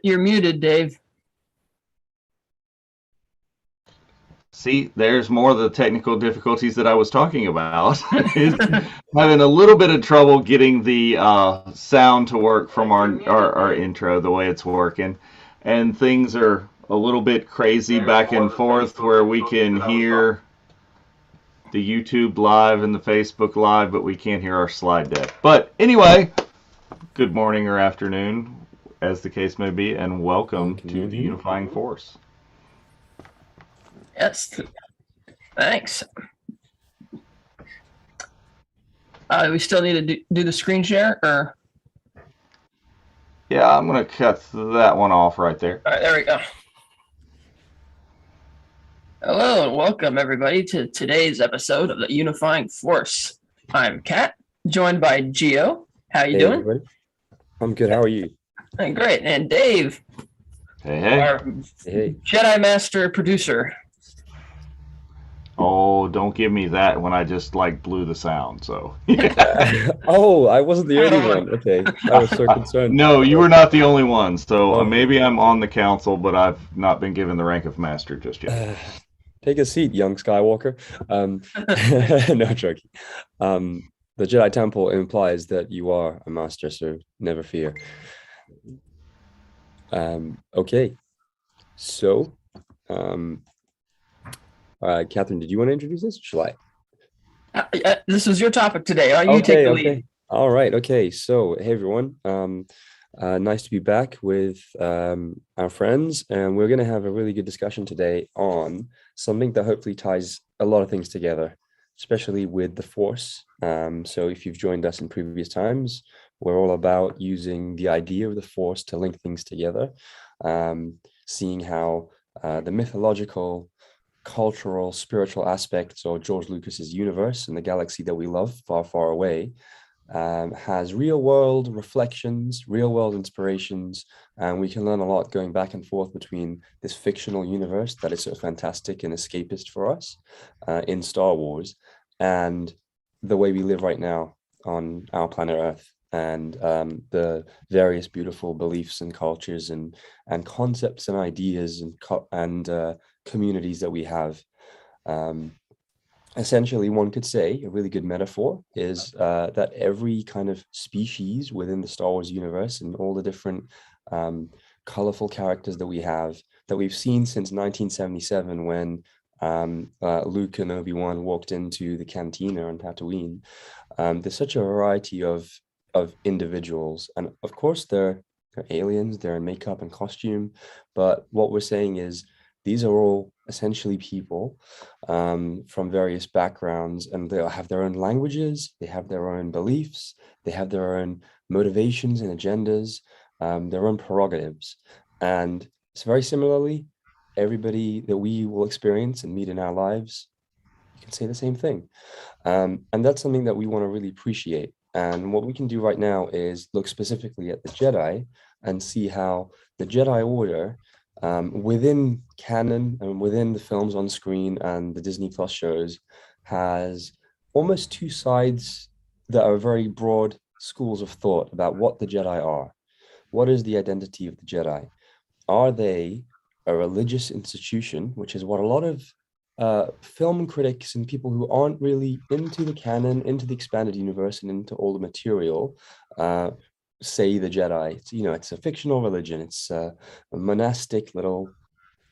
You're muted, Dave. See, there's more of the technical difficulties that I was talking about. Is having a little bit of trouble getting the sound to work from our intro the way it's working. And things are a little bit crazy back and forth where we can hear the YouTube live and the Facebook live, but we can't hear our slide deck. But anyway, good morning or afternoon, as the case may be, and welcome Can you to all the hear me? Unifying Force. Yes, thanks. We still need to do the screen share, or Yeah, I'm going to cut that one off right there. all right, there we go. Hello and welcome everybody to today's episode of the Unifying Force. I'm Kat, joined by Gio. How you Hey, doing? everybody. I'm good. How are you? Great. And Dave, Hey. our Hey. Jedi Master producer. Oh, don't give me that when I just blew the sound. So, Oh, I wasn't the only one. Okay. I was so concerned. no, you were not the only one. So Okay. maybe I'm on the council, but I've not been given the rank of master just yet. Take a seat, young Skywalker. No joking. The Jedi Temple implies that you are a master, so never fear. Okay. So, Catherine, did you want to introduce this? Shall I? This was your topic today. You take Okay, the okay. lead. All right, okay. So, hey everyone. Nice to be back with our friends, and we're going to have a really good discussion today on something that hopefully ties a lot of things together, especially with the Force. So, if you've joined us in previous times, we're all about using the idea of the Force to link things together, seeing how the mythological, cultural, spiritual aspects of George Lucas's universe and the galaxy that we love far, far away has real world reflections, real world inspirations, and we can learn a lot going back and forth between this fictional universe that is so fantastic and escapist for us in Star Wars and the way we live right now on our planet Earth. And the various beautiful beliefs and cultures and concepts and ideas and communities that we have. Um, Essentially, one could say a really good metaphor is that every kind of species within the Star Wars universe and all the different colorful characters that we have that we've seen since 1977 when Luke and Obi-Wan walked into the cantina on Tatooine. There's such a variety of individuals, and of course they're aliens, they're in makeup and costume, but what we're saying is these are all essentially people from various backgrounds, and they'll have their own languages, they have their own beliefs, they have their own motivations and agendas, their own prerogatives. And it's very similarly, everybody that we will experience and meet in our lives, you can say the same thing. And that's something that we want to really appreciate. And what we can do right now is look specifically at the Jedi and see how the Jedi Order, within canon and within the films on screen and the Disney Plus shows, has almost two sides that are very broad schools of thought about what the Jedi are. What is the identity of the Jedi? Are they a religious institution, which is what a lot of film critics and people who aren't really into the canon, into the expanded universe, and into all the material say the Jedi. It's a fictional religion. It's a monastic little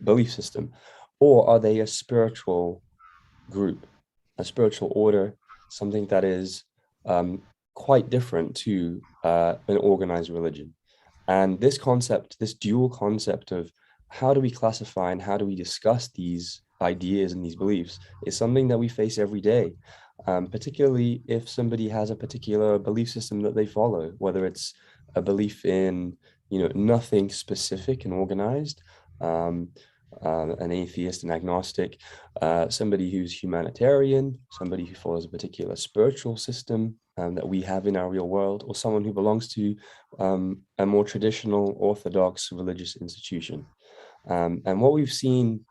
belief system. Or are they a spiritual group, a spiritual order, something that is quite different to an organized religion? And this concept, this dual concept of how do we classify and how do we discuss these ideas and these beliefs is something that we face every day, particularly if somebody has a particular belief system that they follow, whether it's a belief in, nothing specific and organized, um, an atheist, an agnostic, somebody who's humanitarian, somebody who follows a particular spiritual system that we have in our real world, or someone who belongs to a more traditional orthodox religious institution. And what we've seen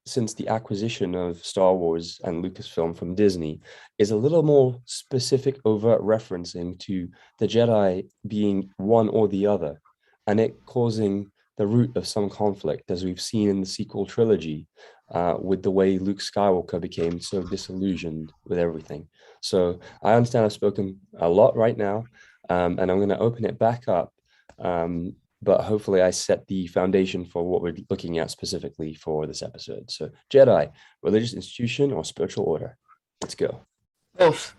since the acquisition of Star Wars and Lucasfilm from Disney is a little more specific, overt referencing to the Jedi being one or the other. and it causing the root of some conflict, as we've seen in the sequel trilogy, with the way Luke Skywalker became so disillusioned with everything. So I understand I've spoken a lot right now, and I'm going to open it back up. But hopefully I set the foundation for what we're looking at specifically for this episode. So Jedi, religious institution or spiritual order? Let's go. Both.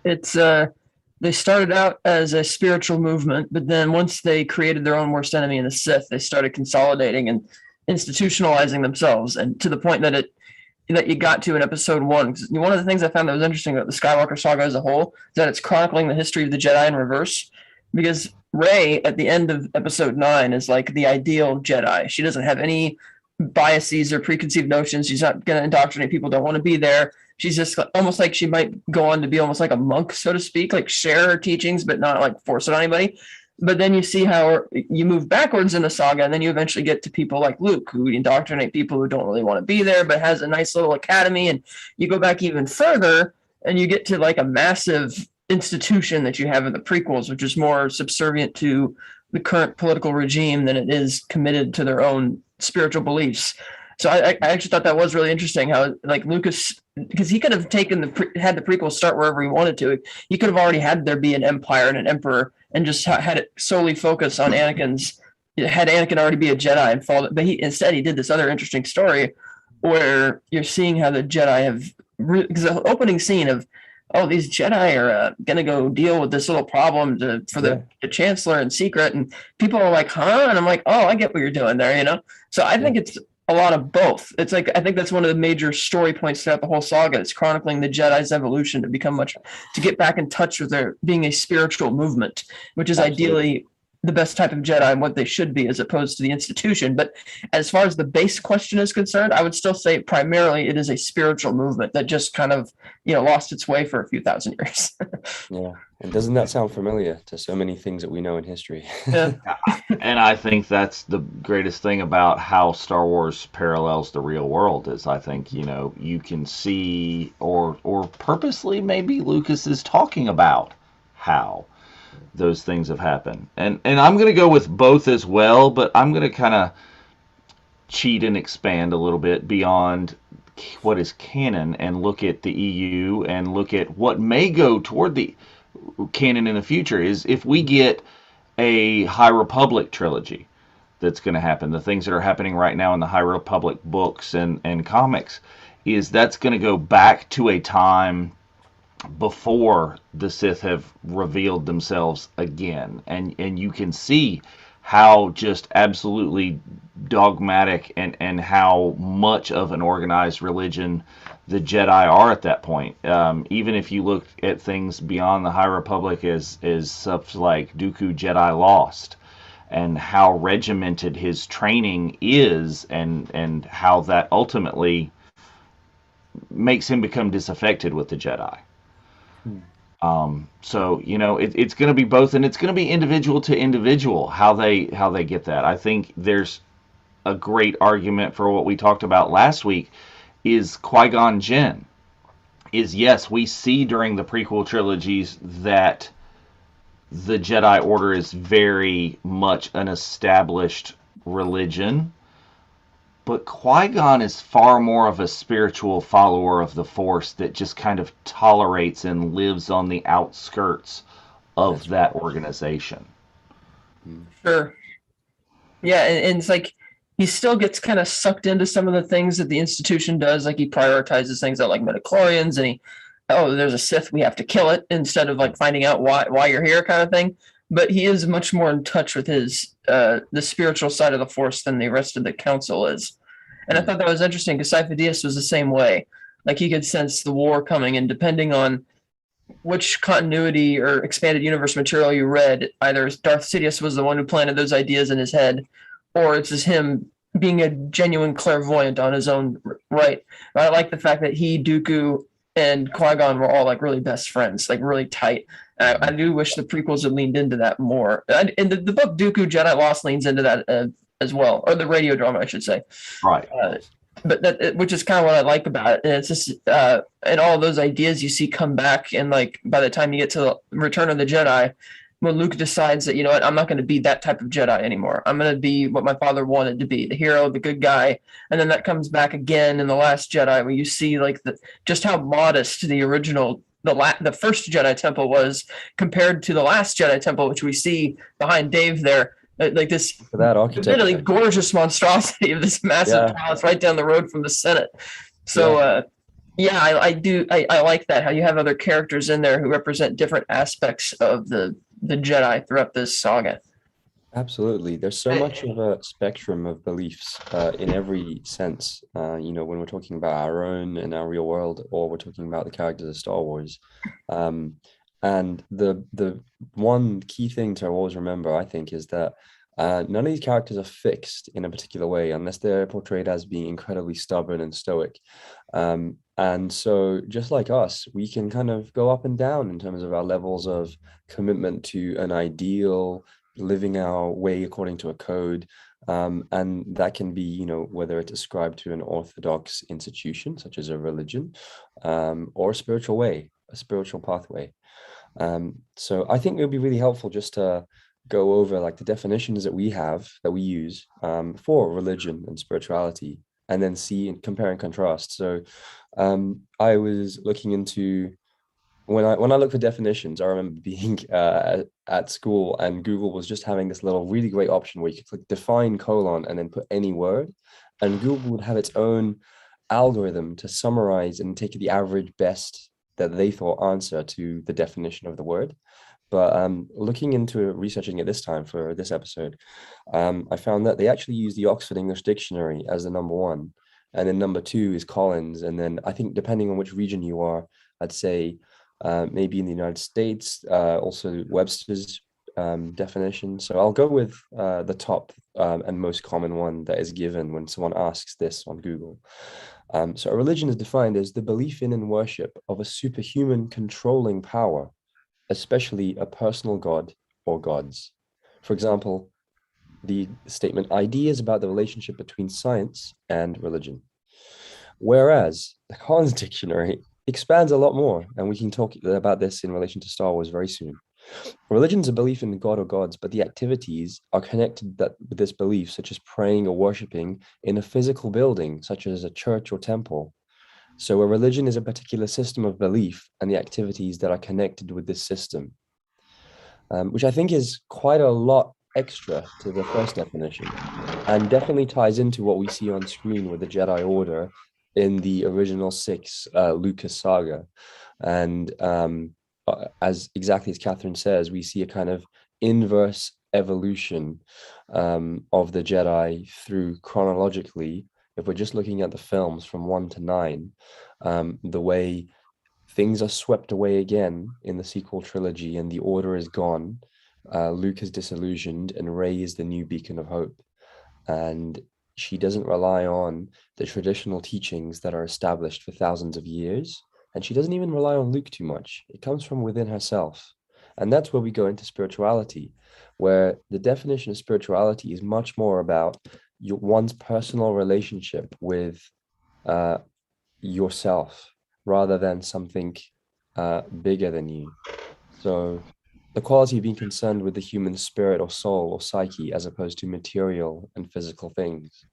It's they started out as a spiritual movement, but then once they created their own worst enemy in the Sith, they started consolidating and institutionalizing themselves, and to the point that you got to in episode 1. One of the things I found that was interesting about the Skywalker saga as a whole is that it's chronicling the history of the Jedi in reverse, because Rey at the end of episode 9 is like the ideal Jedi. She doesn't have any biases or preconceived notions. She's not going to indoctrinate people who don't want to be there. She's just almost like she might go on to be almost like a monk, so to speak, like share her teachings, but not like force it on anybody. But then you see how you move backwards in the saga, and then you eventually get to people like Luke, who indoctrinate people who don't really want to be there, but has a nice little academy. And you go back even further, and you get to like a massive institution that you have in the prequels, which is more subservient to the current political regime than it is committed to their own spiritual beliefs. So I actually thought that was really interesting how like Lucas, because he could have taken had the prequel start wherever he wanted to. He could have already had there be an empire and an emperor and just had it solely focus on Anakin's, had Anakin already be a Jedi and fall. But instead he did this other interesting story where you're seeing how the Jedi have, because the opening scene of, oh, these Jedi are going to go deal with this little problem for the Chancellor in secret. And people are like, huh? And I'm like, oh, I get what you're doing there, you know? So I think it's a lot of both. It's like, I think that's one of the major story points throughout the whole saga. It's chronicling the Jedi's evolution to get back in touch with their being a spiritual movement, which is ideally the best type of Jedi and what they should be as opposed to the institution. But as far as the base question is concerned, I would still say primarily it is a spiritual movement that just kind of, lost its way for a few thousand years. Yeah. And doesn't that sound familiar to so many things that we know in history? Yeah. And I think that's the greatest thing about how Star Wars parallels the real world is I think, you can see or purposely maybe Lucas is talking about how those things have happened. And I'm going to go with both as well, but I'm going to kind of cheat and expand a little bit beyond what is canon and look at the EU and look at what may go toward the canon in the future. Is if we get a High Republic trilogy that's going to happen, the things that are happening right now in the High Republic books and comics, is that's going to go back to a time before the Sith have revealed themselves again, and you can see how just absolutely dogmatic and how much of an organized religion the Jedi are at that point. Even if you look at things beyond the High Republic as stuff like Dooku Jedi Lost, and how regimented his training is, and how that ultimately makes him become disaffected with the Jedi. So it's going to be both, and it's going to be individual to individual how they get that. I think there's a great argument for what we talked about last week is Qui-Gon Jinn. Is yes, we see during the prequel trilogies that the Jedi Order is very much an established religion. But Qui-Gon is far more of a spiritual follower of the Force that just kind of tolerates and lives on the outskirts of that organization. Sure. Yeah, and it's like he still gets kind of sucked into some of the things that the institution does. Like he prioritizes things out like midichlorians, and there's a Sith, we have to kill it, instead of like finding out why you're here kind of thing. But he is much more in touch with his the spiritual side of the Force than the rest of the Council is. And I thought that was interesting because Sifo-Dyas was the same way. Like he could sense the war coming, and depending on which continuity or expanded universe material you read, either Darth Sidious was the one who planted those ideas in his head, or it's just him being a genuine clairvoyant on his own right. But I like the fact that he, Dooku, and Qui-Gon were all like really best friends, like really tight. I do wish the prequels had leaned into that more. And the book Dooku Jedi Lost leans into that as well, or the radio drama, I should say. Right. But that, which is kind of what I like about it. And it's just, and all those ideas you see come back, and like by the time you get to the Return of the Jedi, when Luke decides that, you know what, I'm not going to be that type of Jedi anymore. I'm going to be what my father wanted to be, the hero, the good guy. And then that comes back again in The Last Jedi, where you see like just how modest the original, the first Jedi temple was compared to the last Jedi temple, which we see behind Dave there. Like this For that literally architecture. gorgeous monstrosity of this massive Yeah. palace right down the road from the Senate. So, yeah, I like that, how you have other characters in there who represent different aspects of the Jedi throughout this saga. Absolutely. There's so much of a spectrum of beliefs in every sense. When we're talking about our own and our real world, or we're talking about the characters of Star Wars. And the one key thing to always remember, I think, is that none of these characters are fixed in a particular way unless they're portrayed as being incredibly stubborn and stoic. And so just like us, we can kind of go up and down in terms of our levels of commitment to an ideal, living our way according to a code. And that can be, whether it's ascribed to an orthodox institution, such as a religion, or a spiritual way, a spiritual pathway. So I think it would be really helpful just to go over like the definitions that we have, that we use for religion and spirituality, and then see and compare and contrast. So I was looking into, when I look for definitions, I remember being at school, and Google was just having this little really great option where you could click define colon and then put any word, and Google would have its own algorithm to summarize and take the average best that they thought answer to the definition of the word. But looking into researching it this time for this episode, I found that they actually use the Oxford English Dictionary as the number one. And then number two is Collins. And then I think depending on which region you are, I'd say maybe in the United States, also Webster's definition. So I'll go with the top and most common one that is given when someone asks this on Google. So a religion is defined as the belief in and worship of a superhuman controlling power, especially a personal god or gods. For example, the statement, ideas about the relationship between science and religion. Whereas the Collins Dictionary expands a lot more, and we can talk about this in relation to Star Wars very soon. Religion is a belief in God or gods, but the activities are connected with this belief, such as praying or worshipping in a physical building, such as a church or temple. So a religion is a particular system of belief and the activities that are connected with this system, which I think is quite a lot extra to the first definition, and definitely ties into what we see on screen with the Jedi Order in the original 6 Lucas saga. And as exactly as Catherine says, we see a kind of inverse evolution of the Jedi through chronologically. If we're just looking at the films from 1 to 9, the way things are swept away again in the sequel trilogy and the Order is gone, Luke is disillusioned and Rey is the new beacon of hope. And she doesn't rely on the traditional teachings that are established for thousands of years. And she doesn't even rely on Luke too much. It comes from within herself. And that's where we go into spirituality, where the definition of spirituality is much more about one's personal relationship with yourself, rather than something bigger than you. So the quality of being concerned with the human spirit or soul or psyche, as opposed to material and physical things.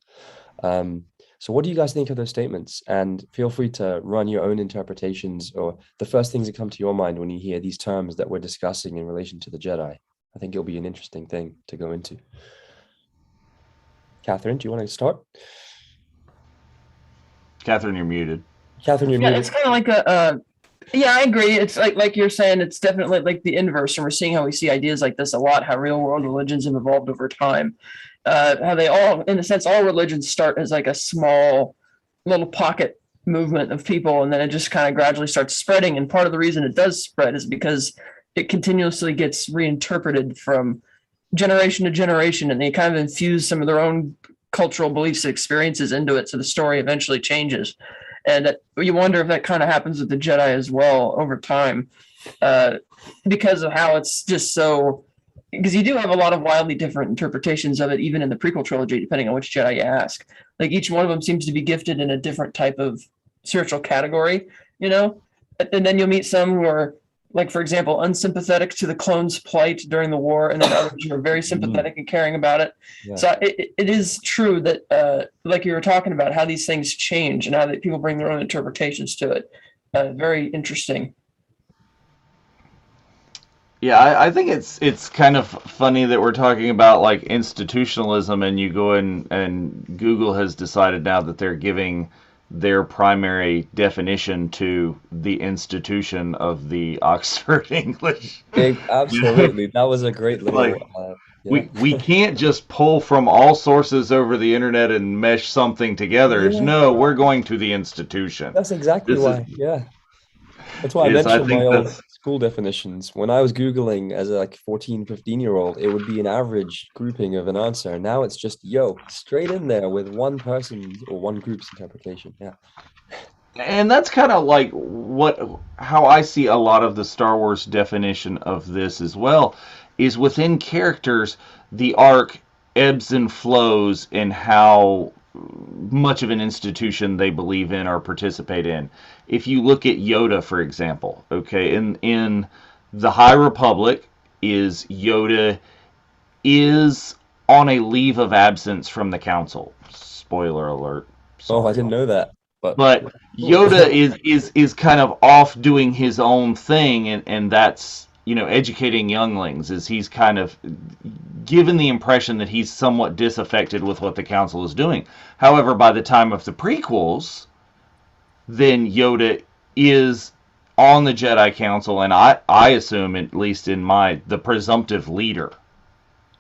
So what do you guys think of those statements? And feel free to run your own interpretations or the first things that come to your mind when you hear these terms that we're discussing in relation to the Jedi. I think it'll be an interesting thing to go into. Catherine, do you want to start? Catherine, you're muted. Catherine, you're muted. It's kind of like I agree. It's like you're saying, it's definitely like the inverse. And we're seeing how we see ideas like this a lot, how real world religions have evolved over time. How they all, in a sense, all religions start as like a small little pocket movement of people, and then it just kind of gradually starts spreading. And part of the reason it does spread is because it continuously gets reinterpreted from generation to generation, and they kind of infuse some of their own cultural beliefs and experiences into it. So the story eventually changes. And you wonder if that kind of happens with the Jedi as well over time, because of how it's just so, because you do have a lot of wildly different interpretations of it, even in the prequel trilogy, depending on which Jedi you ask. Like each one of them seems to be gifted in a different type of spiritual category, And then you'll meet some who are like, for example, unsympathetic to the clones' plight during the war, and then others who are very sympathetic and caring about it. Yeah. So it is true that, like you were talking about, how these things change and how that people bring their own interpretations to it. Very interesting. Yeah, I think it's kind of funny that we're talking about like institutionalism, and you go in and Google has decided now that they're giving their primary definition to the institution of the Oxford English. Absolutely, that was a great little. Like, we can't just pull from all sources over the internet and mesh something together. Yeah. No, we're going to the institution. That's exactly why. That's why I mentioned my old school definitions. When I was Googling as a 14, 15-year-old, it would be an average grouping of an answer. And now it's just, straight in there with one person's or one group's interpretation. Yeah. And that's kind of like how I see a lot of the Star Wars definition of this as well, is within characters, the arc ebbs and flows in how much of an institution they believe in or participate in. If you look at Yoda, for example, okay, in the High Republic, Yoda is on a leave of absence from the Council. Spoiler alert. Sorry. I didn't know that. But Yoda is kind of off doing his own thing, and that's, educating younglings, is he's kind of given the impression that he's somewhat disaffected with what the Council is doing. However, by the time of the prequels, then Yoda is on the Jedi Council, and I assume, at least in the presumptive leader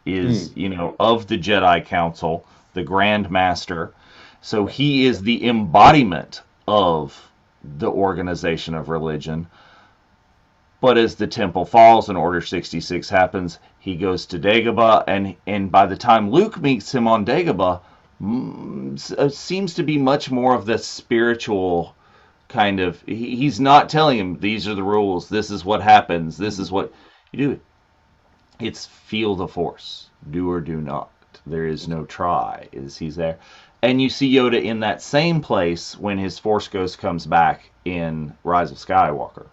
is, of the Jedi Council, the Grand Master. So he is the embodiment of the organization of religion. But as the temple falls and Order 66 happens, he goes to Dagobah, and by the time Luke meets him on Dagobah, seems to be much more of the spiritual kind of. He's not telling him, these are the rules, this is what happens, this is what you do. It's feel the Force, do or do not. There is no try. He's there. And you see Yoda in that same place when his Force Ghost comes back in Rise of Skywalker.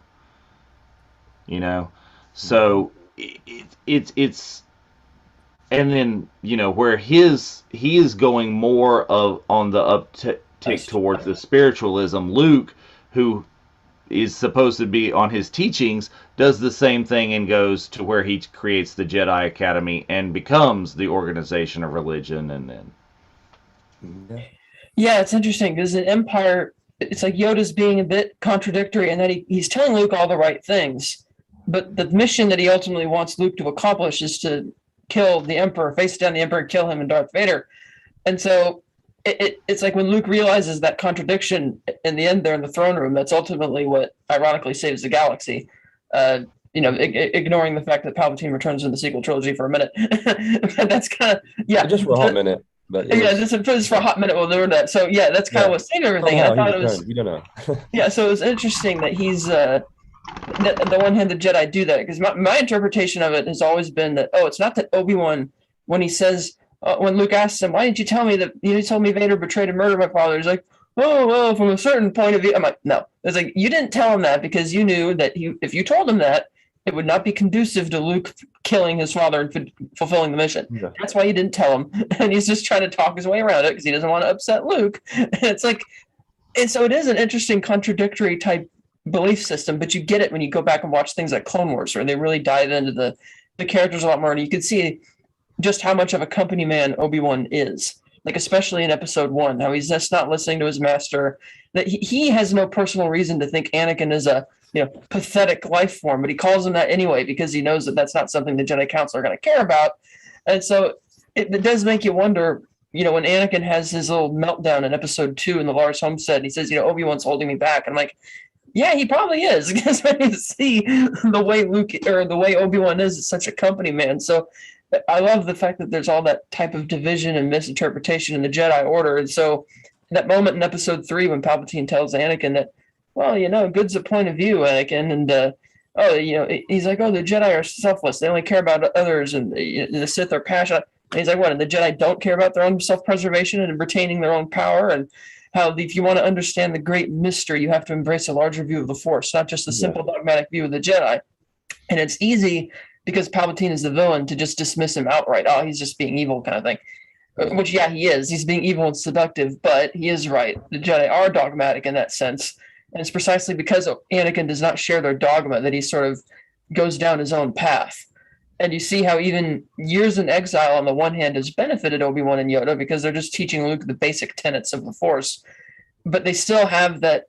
So it's and then where he is going more on the uptick towards the spiritualism. Luke, who is supposed to be on his teachings, does the same thing and goes to where he creates the Jedi Academy and becomes the organization of religion, and then. Yeah, it's interesting because in Empire, it's like Yoda's being a bit contradictory, and that he's telling Luke all the right things. But the mission that he ultimately wants Luke to accomplish is to kill the Emperor, face down the Emperor, and kill him and Darth Vader. And so it's like when Luke realizes that contradiction in the end there in the throne room, that's ultimately what ironically saves the galaxy. Ignoring the fact that Palpatine returns in the sequel trilogy for a minute. That's kind of, just for a hot minute. But just for a hot minute we'll learn that. So that's kind of what saved everything. And I thought it was. We don't know. So it was interesting that he's. The one-handed Jedi do that, because my interpretation of it has always been that it's not that Obi-Wan, when he says when Luke asks him, why didn't you tell me that you told me Vader betrayed and murdered my father, he's like, oh well, from a certain point of view. I'm like, no, it's like you didn't tell him that because you knew that if you told him that, it would not be conducive to Luke killing his father and fulfilling the mission. That's why you didn't tell him, and he's just trying to talk his way around it because he doesn't want to upset Luke. And it's like, and so it is an interesting contradictory type belief system, but you get it when you go back and watch things like Clone Wars, where they really dive into the characters a lot more, and you can see just how much of a company man Obi-Wan is, like especially in episode 1, how he's just not listening to his master, that he has no personal reason to think Anakin is a pathetic life form, but he calls him that anyway because he knows that that's not something the Jedi Council are going to care about. And so it does make you wonder, when Anakin has his little meltdown in episode 2 in the Lars homestead, he says, Obi-Wan's holding me back. I'm like, yeah, he probably is, because when you see the way the way Obi-Wan is such a company man. So I love the fact that there's all that type of division and misinterpretation in the Jedi Order. And so that moment in episode 3 when Palpatine tells Anakin that, well, good's a point of view, Anakin, and he's like, the Jedi are selfless; they only care about others, and the Sith are passionate. And he's like, what? And the Jedi don't care about their own self-preservation and retaining their own power, and how if you want to understand the great mystery, you have to embrace a larger view of the Force, not just the simple dogmatic view of the Jedi. And it's easy because Palpatine is the villain to just dismiss him outright. Oh, he's just being evil kind of thing. Which, yeah, he is. He's being evil and seductive, but he is right. The Jedi are dogmatic in that sense. And it's precisely because Anakin does not share their dogma that he sort of goes down his own path. And you see how even years in exile, on the one hand, has benefited Obi-Wan and Yoda because they're just teaching Luke the basic tenets of the Force. But they still have that.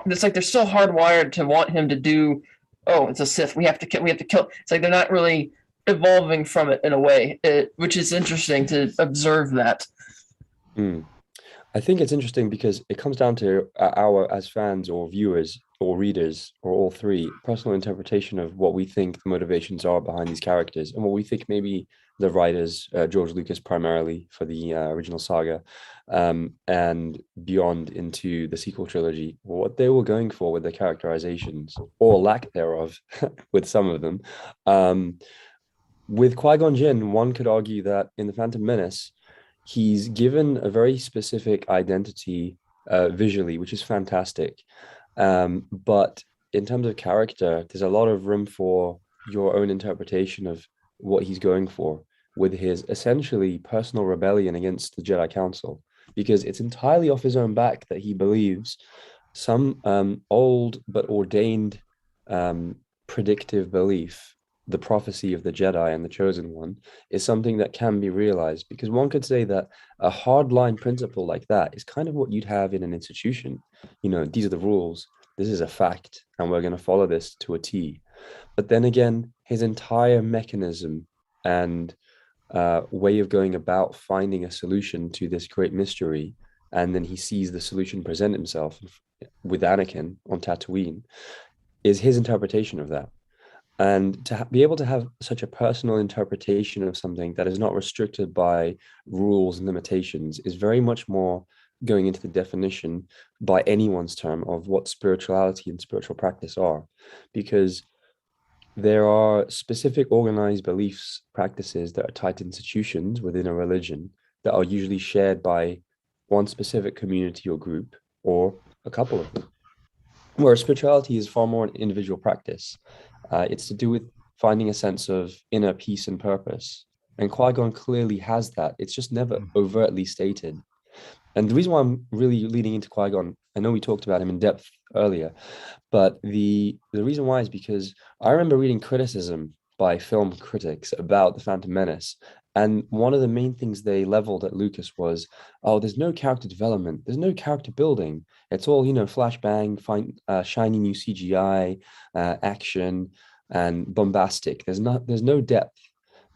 It's like they're still hardwired to want him to do. Oh, it's a Sith. We have to kill. We have to kill. It's like they're not really evolving from it in a way, which is interesting to observe that. I think it's interesting because it comes down to our, as fans or viewers or readers or all three, personal interpretation of what we think the motivations are behind these characters and what we think maybe the writers, George Lucas primarily for the original saga, and beyond into the sequel trilogy, what they were going for with the characterizations or lack thereof with some of them. With Qui-Gon Jinn, one could argue that in The Phantom Menace, he's given a very specific identity visually, which is fantastic. But in terms of character, there's a lot of room for your own interpretation of what he's going for with his essentially personal rebellion against the Jedi Council, because it's entirely off his own back that he believes some old but ordained predictive belief, the prophecy of the Jedi and the Chosen One, is something that can be realized. Because one could say that a hardline principle like that is kind of what you'd have in an institution. You know, these are the rules, this is a fact, and we're going to follow this to a T. But then again, his entire mechanism and way of going about finding a solution to this great mystery, and then he sees the solution present himself with Anakin on Tatooine, is his interpretation of that. And to be able to have such a personal interpretation of something that is not restricted by rules and limitations is very much more going into the definition by anyone's term of what spirituality and spiritual practice are. Because there are specific organized beliefs, practices that are tied to institutions within a religion that are usually shared by one specific community or group or a couple of them. Whereas spirituality is far more an individual practice. It's to do with finding a sense of inner peace and purpose. And Qui-Gon clearly has that. It's just never overtly stated. And the reason why I'm really leading into Qui-Gon, I know we talked about him in depth earlier, but the reason why is because I remember reading criticism by film critics about The Phantom Menace. And one of the main things they leveled at Lucas was, oh, there's no character development. There's no character building. It's all, flash bang, shiny new CGI, action, and bombastic. There's no depth.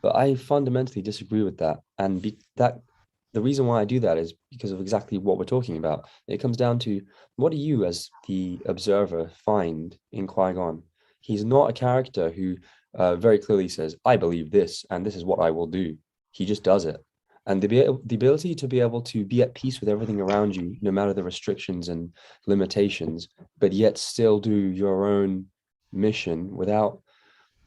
But I fundamentally disagree with that. And the reason why I do that is because of exactly what we're talking about. It comes down to, what do you as the observer find in Qui-Gon? He's not a character who very clearly says, I believe this, and this is what I will do. He just does it. And the ability to be able to be at peace with everything around you, no matter the restrictions and limitations, but yet still do your own mission without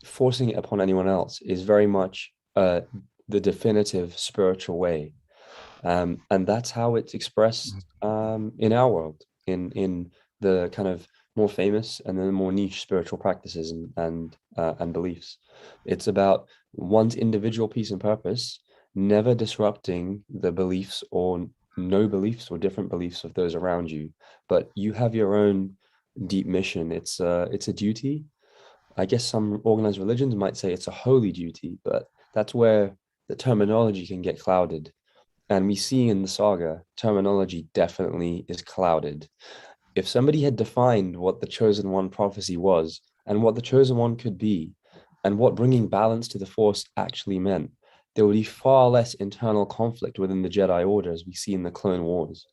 forcing it upon anyone else, is very much the definitive spiritual way. And that's how it's expressed in our world, in the kind of more famous and then more niche spiritual practices and beliefs. It's about one's individual peace and purpose, never disrupting the beliefs or no beliefs or different beliefs of those around you, but you have your own deep mission. It's a duty. I guess some organized religions might say it's a holy duty, but that's where the terminology can get clouded. And we see in the saga, terminology definitely is clouded. If somebody had defined what the Chosen One prophecy was and what the Chosen One could be and what bringing balance to the Force actually meant, there would be far less internal conflict within the Jedi Order as we see in the Clone Wars.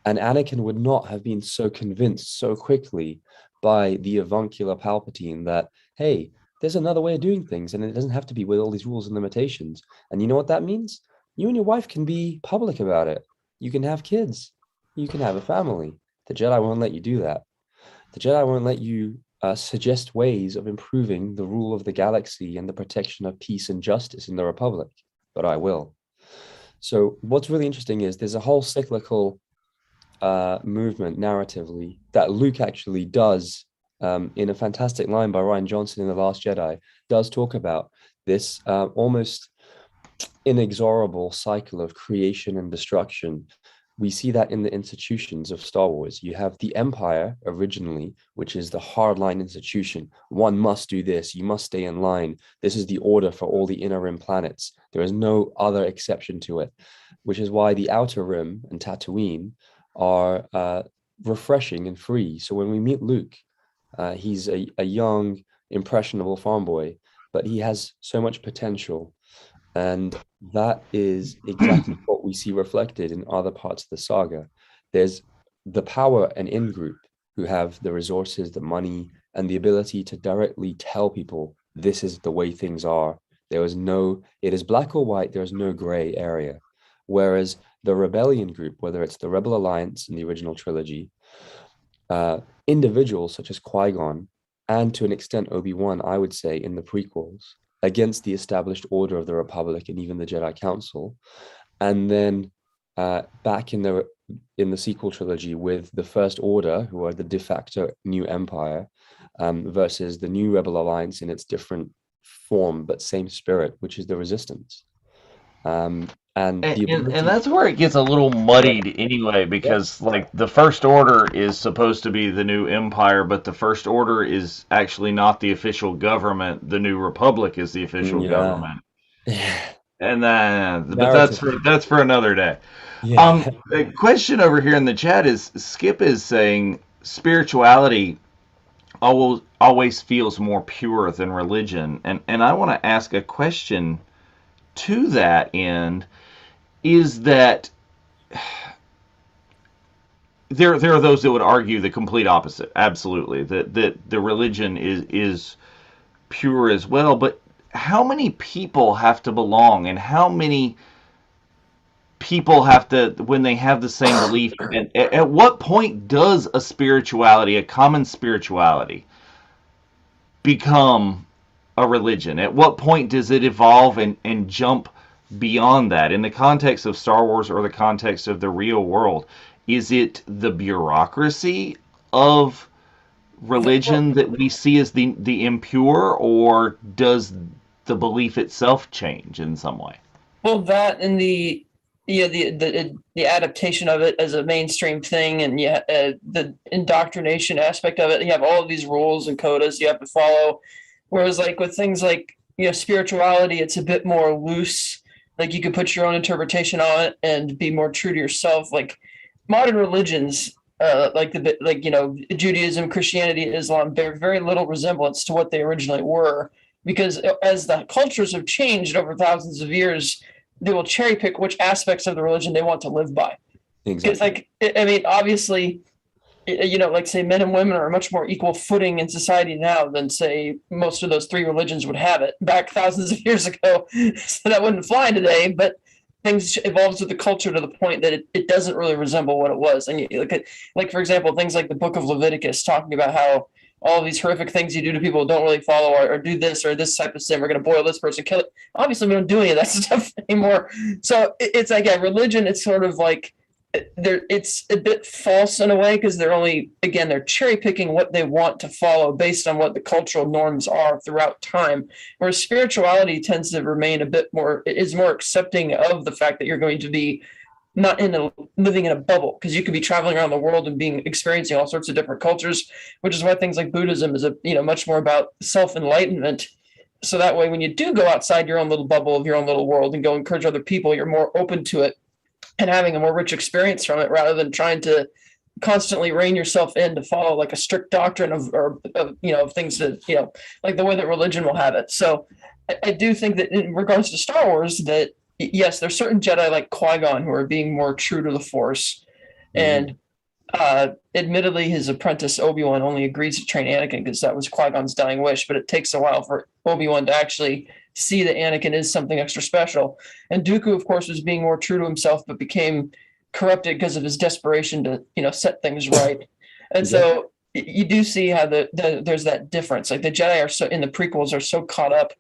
And Anakin would not have been so convinced so quickly by the avuncular Palpatine that, hey, there's another way of doing things and it doesn't have to be with all these rules and limitations. And you know what that means? You and your wife can be public about it. You can have kids. You can have a family. The Jedi won't let you do that. The Jedi won't let you suggest ways of improving the rule of the galaxy and the protection of peace and justice in the Republic, but I will. So what's really interesting is there's a whole cyclical movement narratively that Luke actually does in a fantastic line by Ryan Johnson in The Last Jedi, does talk about this almost inexorable cycle of creation and destruction. We see that in the institutions of Star Wars. You have the Empire originally, which is the hardline institution. One must do this. You must stay in line. This is the order for all the inner rim planets. There is no other exception to it, which is why the outer rim and Tatooine are refreshing and free. So when we meet Luke, he's a young, impressionable farm boy, but he has so much potential. And that is exactly what we see reflected in other parts of the saga. There's the power and in-group who have the resources, the money, and the ability to directly tell people this is the way things are. It is black or white, there's no gray area. Whereas the rebellion group, whether it's the Rebel Alliance in the original trilogy, individuals such as Qui-Gon, and to an extent Obi-Wan, I would say, in the prequels, against the established order of the Republic and even the Jedi Council, and then back in the sequel trilogy with the First Order, who are the de facto new empire, versus the new Rebel Alliance in its different form but same spirit, which is the Resistance. And that's where it gets a little muddied anyway, because like the First Order is supposed to be the new empire, but the First Order is actually not the official government. The New Republic is the official government. And then, but that's for another day. The question over here in the chat is Skip is saying spirituality always feels more pure than religion, and I want to ask a question to that end. Is that there are those that would argue the complete opposite, absolutely, that the religion is pure as well, but how many people have to belong, and how many people have to, when they have the same belief, and at what point does a common spirituality, become a religion? At what point does it evolve and jump beyond that? In the context of Star Wars or the context of the real world, is it the bureaucracy of religion that we see as the impure, or does the belief itself change in some way? Well, that and the adaptation of it as a mainstream thing, and the indoctrination aspect of it. You have all of these rules and codas you have to follow, whereas like with things like spirituality, it's a bit more loose. Like you could put your own interpretation on it and be more true to yourself. Like modern religions, Judaism, Christianity, Islam, bear very little resemblance to what they originally were, because as the cultures have changed over thousands of years, they will cherry pick which aspects of the religion they want to live by. Exactly. Obviously, say men and women are a much more equal footing in society now than say most of those three religions would have it back thousands of years ago. So that wouldn't fly today, but things evolves with the culture to the point that it doesn't really resemble what it was. And you look at, like, for example, things like the book of Leviticus talking about how all of these horrific things you do to people who don't really follow or do this or this type of sin. We're going to boil this person, kill it. Obviously, we don't do any of that stuff anymore. So it's like, religion, it's sort of like, it's a bit false in a way, because they're cherry picking what they want to follow based on what the cultural norms are throughout time, whereas spirituality tends to remain is more accepting of the fact that you're going to be not living in a bubble, because you could be traveling around the world and experiencing all sorts of different cultures, which is why things like Buddhism is much more about self-enlightenment. So that way, when you do go outside your own little bubble of your own little world and go encourage other people, you're more open to it and having a more rich experience from it, rather than trying to constantly rein yourself in to follow like a strict doctrine of things that, like the way that religion will have it. So I do think that in regards to Star Wars, that yes, there's certain Jedi like Qui-Gon who are being more true to the Force. And admittedly, his apprentice Obi-Wan only agrees to train Anakin because that was Qui-Gon's dying wish, but it takes a while for Obi-Wan to actually see that Anakin is something extra special. And Dooku, of course, was being more true to himself, but became corrupted because of his desperation to, set things right. And so you do see how there's that difference. Like the Jedi in the prequels are so caught up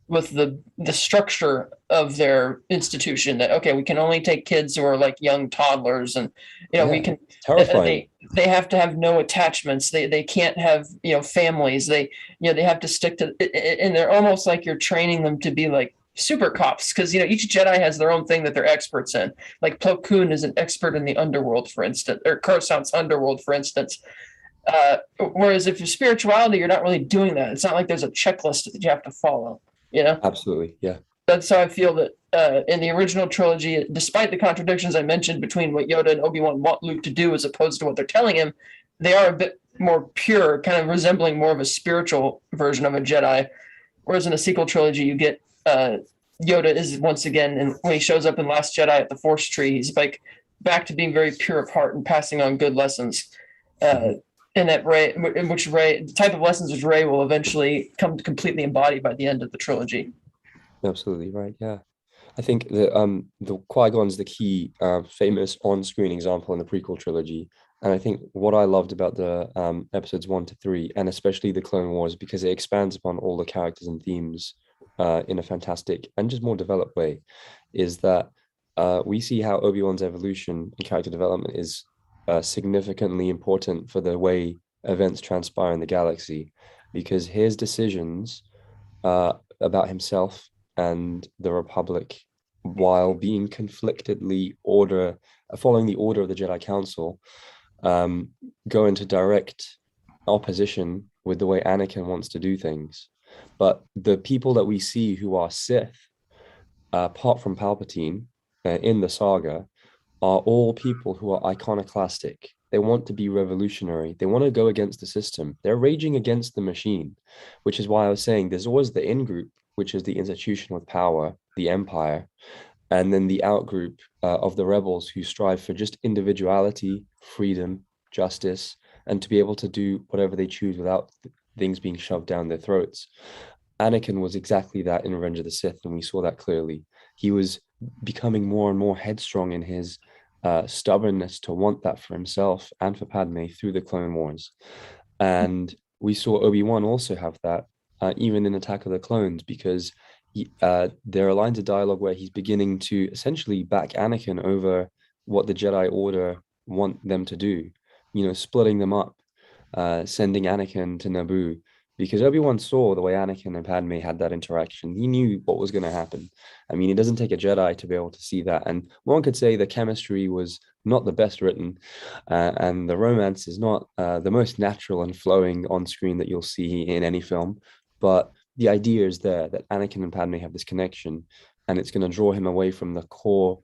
with the structure of their institution, that okay, we can only take kids who are like young toddlers, and we Yeah, can terrifying. they have to have no attachments, they can't have families, they have to stick to and they're almost like you're training them to be like super cops, because each Jedi has their own thing that they're experts in. Like Plo Koon is an expert in the underworld, for instance, or Coruscant's underworld, for instance. Whereas if you're spirituality, you're not really doing that. It's not like there's a checklist that you have to follow. Absolutely. Yeah. That's how I feel that in the original trilogy, despite the contradictions I mentioned between what Yoda and Obi-Wan want Luke to do as opposed to what they're telling him, they are a bit more pure, kind of resembling more of a spiritual version of a Jedi. Whereas in a sequel trilogy, you get Yoda is once again, and when he shows up in Last Jedi at the Force Tree, he's like back to being very pure of heart and passing on good lessons. And that in which Rey, the type of lessons which Rey will eventually come to completely embody by the end of the trilogy. Absolutely right. Yeah. I think the Qui-Gon's the key famous on-screen example in the prequel trilogy. And I think what I loved about the episodes 1 to 3, and especially the Clone Wars, because it expands upon all the characters and themes in a fantastic and just more developed way, is that we see how Obi-Wan's evolution and character development is significantly important for the way events transpire in the galaxy, because his decisions about himself and the Republic, while being following the order of the Jedi Council, go into direct opposition with the way Anakin wants to do things. But the people that we see who are Sith, apart from Palpatine, in the saga, are all people who are iconoclastic. They want to be revolutionary. They want to go against the system. They're raging against the machine, which is why I was saying there's always the in-group, which is the institution with power, the empire, and then the out-group of the rebels who strive for just individuality, freedom, justice, and to be able to do whatever they choose without things being shoved down their throats. Anakin was exactly that in Revenge of the Sith, and we saw that clearly. He was becoming more and more headstrong in his stubbornness to want that for himself and for Padme through the Clone Wars. And we saw Obi-Wan also have that, even in Attack of the Clones, because there are lines of dialogue where he's beginning to essentially back Anakin over what the Jedi Order want them to do, splitting them up, sending Anakin to Naboo, because Obi-Wan saw the way Anakin and Padme had that interaction. He knew what was going to happen. I mean, it doesn't take a Jedi to be able to see that. And one could say the chemistry was not the best written, and the romance is not the most natural and flowing on screen that you'll see in any film. But the idea is there that Anakin and Padme have this connection, and it's going to draw him away from the core,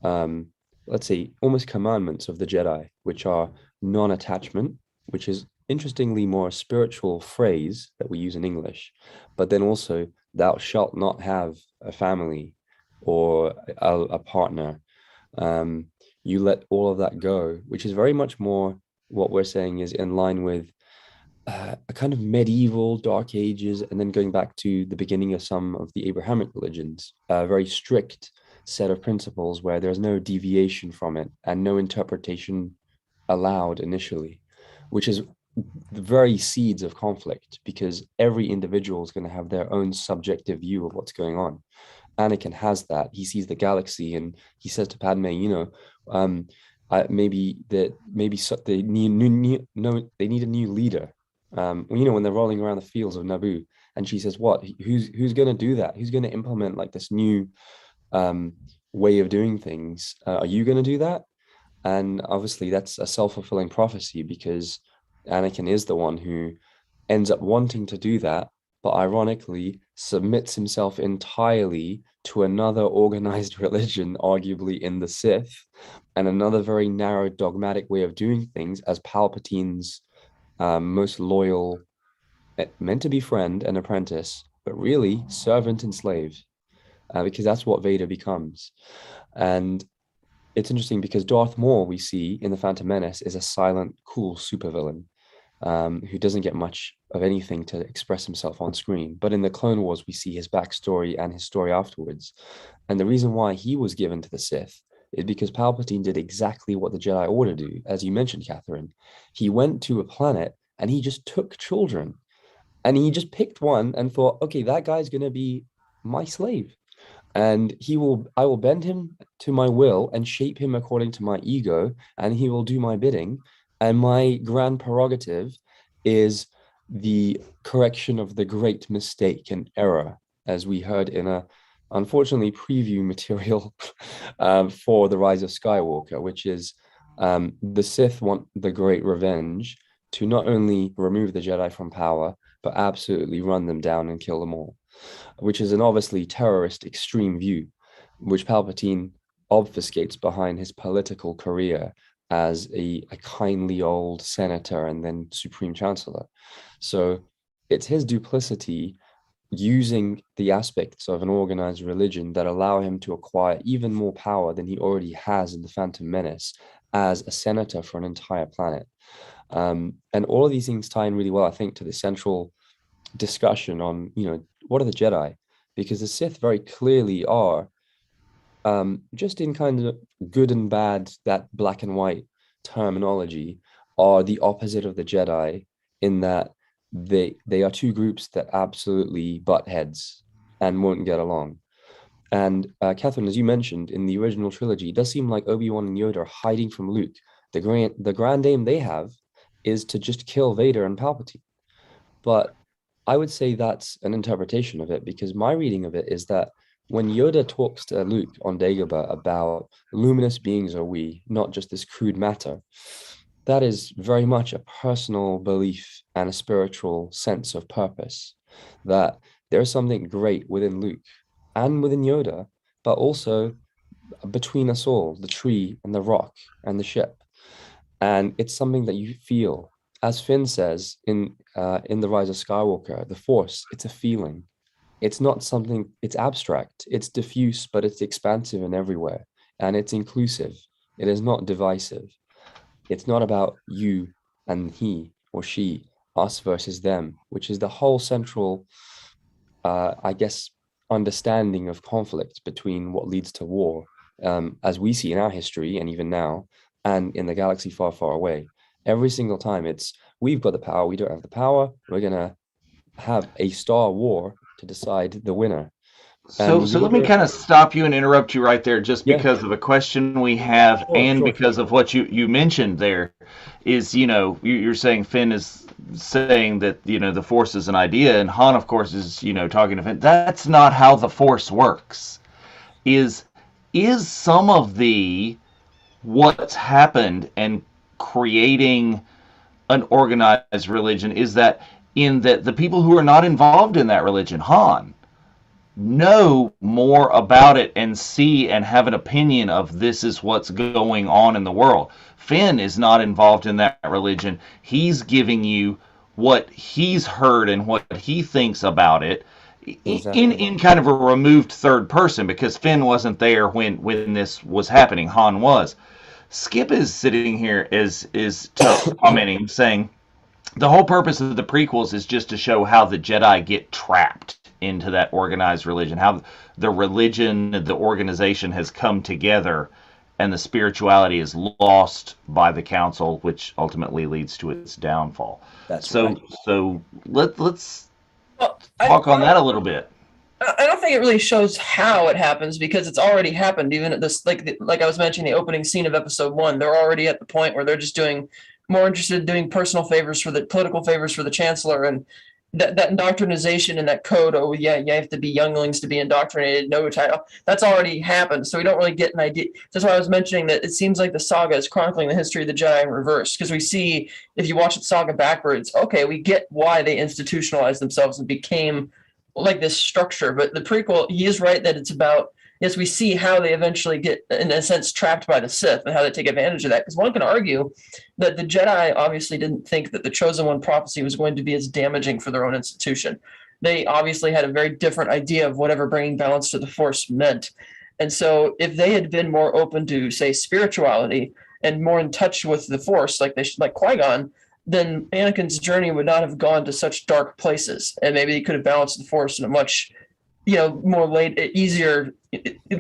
let's say, almost commandments of the Jedi, which are non-attachment, which is interestingly more a spiritual phrase that we use in English, but then also thou shalt not have a family or a partner. You let all of that go, which is very much more what we're saying is in line with a kind of medieval dark ages, and then going back to the beginning of some of the Abrahamic religions, a very strict set of principles where there's no deviation from it and no interpretation allowed initially, which is the very seeds of conflict, because every individual is going to have their own subjective view of what's going on. Anakin has that. He sees the galaxy and he says to Padme, maybe they need a new leader. When they're rolling around the fields of Naboo, and she says, "What? Who's going to do that? Who's going to implement like this new way of doing things? Are you going to do that?" And obviously, that's a self-fulfilling prophecy, because Anakin is the one who ends up wanting to do that, but ironically submits himself entirely to another organized religion, arguably in the Sith, and another very narrow dogmatic way of doing things as Palpatine's most loyal, meant to be friend and apprentice, but really servant and slave, because that's what Vader becomes. And it's interesting because Darth Maul, we see in The Phantom Menace, is a silent, cool supervillain who doesn't get much of anything to express himself on screen. But in the Clone Wars, we see his backstory and his story afterwards. And the reason why he was given to the Sith is because Palpatine did exactly what the Jedi Order do, as you mentioned, Catherine. He went to a planet and he just took children. And he just picked one and thought, okay, that guy's going to be my slave. And I will bend him to my will and shape him according to my ego, and he will do my bidding. And my grand prerogative is the correction of the great mistake and error, as we heard in a unfortunately preview material for The Rise of Skywalker, which is the Sith want the great revenge to not only remove the Jedi from power, but absolutely run them down and kill them all, which is an obviously terrorist extreme view, which Palpatine obfuscates behind his political career as a kindly old senator and then supreme chancellor. So it's his duplicity using the aspects of an organized religion that allow him to acquire even more power than he already has in the Phantom Menace as a senator for an entire planet. And all of these things tie in really well, I think, to the central discussion on, what are the Jedi? Because the Sith very clearly are, just in kind of good and bad, that black and white terminology, are the opposite of the Jedi in that they are two groups that absolutely butt heads and won't get along. And Catherine, as you mentioned, in the original trilogy, it does seem like Obi-Wan and Yoda are hiding from Luke. The grand aim they have is to just kill Vader and Palpatine. But I would say that's an interpretation of it, because my reading of it is that when Yoda talks to Luke on Dagobah about luminous beings are we, not just this crude matter, that is very much a personal belief and a spiritual sense of purpose, that there's something great within Luke and within Yoda, but also between us all, the tree and the rock and the ship. And it's something that you feel. As Finn says in The Rise of Skywalker, the Force, it's a feeling. It's not something, it's abstract, it's diffuse, but it's expansive and everywhere. And it's inclusive. It is not divisive. It's not about you and he or she, us versus them, which is the whole central, I guess, understanding of conflict between what leads to war, as we see in our history and even now, and in the galaxy far, far away. Every single time it's, we've got the power, we don't have the power, we're going to have a star war to decide the winner. So let me kind of stop you and interrupt you right there, just Yeah. because of a question we have, and because of what you mentioned there, is, you're saying Finn is saying that, the Force is an idea, and Han, of course, is, talking to Finn. That's not how the Force works. Is some of the what's happened and creating an organized religion, is that in that the people who are not involved in that religion, Han, know more about it and see and have an opinion of this is what's going on in the world. Finn is not involved in that religion. He's giving you what he's heard and what he thinks about it. Exactly. In kind of a removed third person, because Finn wasn't there when this was happening. Han was. Skip is sitting here is commenting, saying the whole purpose of the prequels is just to show how the Jedi get trapped into that organized religion, how the religion, the organization has come together, and the spirituality is lost by the council, which ultimately leads to its downfall. That's right. So let's talk on that a little bit. I don't think it really shows how it happens, because it's already happened. Even at this, like I was mentioning, the opening scene of episode 1, they're already at the point where they're just more interested in doing personal favors political favors for the chancellor, and that indoctrination and that code. Oh yeah, you have to be younglings to be indoctrinated. No title. That's already happened. So we don't really get an idea. That's why I was mentioning that it seems like the saga is chronicling the history of the Jedi in reverse, because we see, if you watch the saga backwards, okay, we get why they institutionalized themselves and became like this structure. But the prequel, he is right that it's about, yes, we see how they eventually get, in a sense, trapped by the Sith and how they take advantage of that. Because one can argue that the Jedi obviously didn't think that the Chosen One prophecy was going to be as damaging for their own institution. They obviously had a very different idea of whatever bringing balance to the Force meant. And so if they had been more open to, say, spirituality and more in touch with the Force, like Qui-Gon, then Anakin's journey would not have gone to such dark places, and maybe he could have balanced the Force in a much, more easier.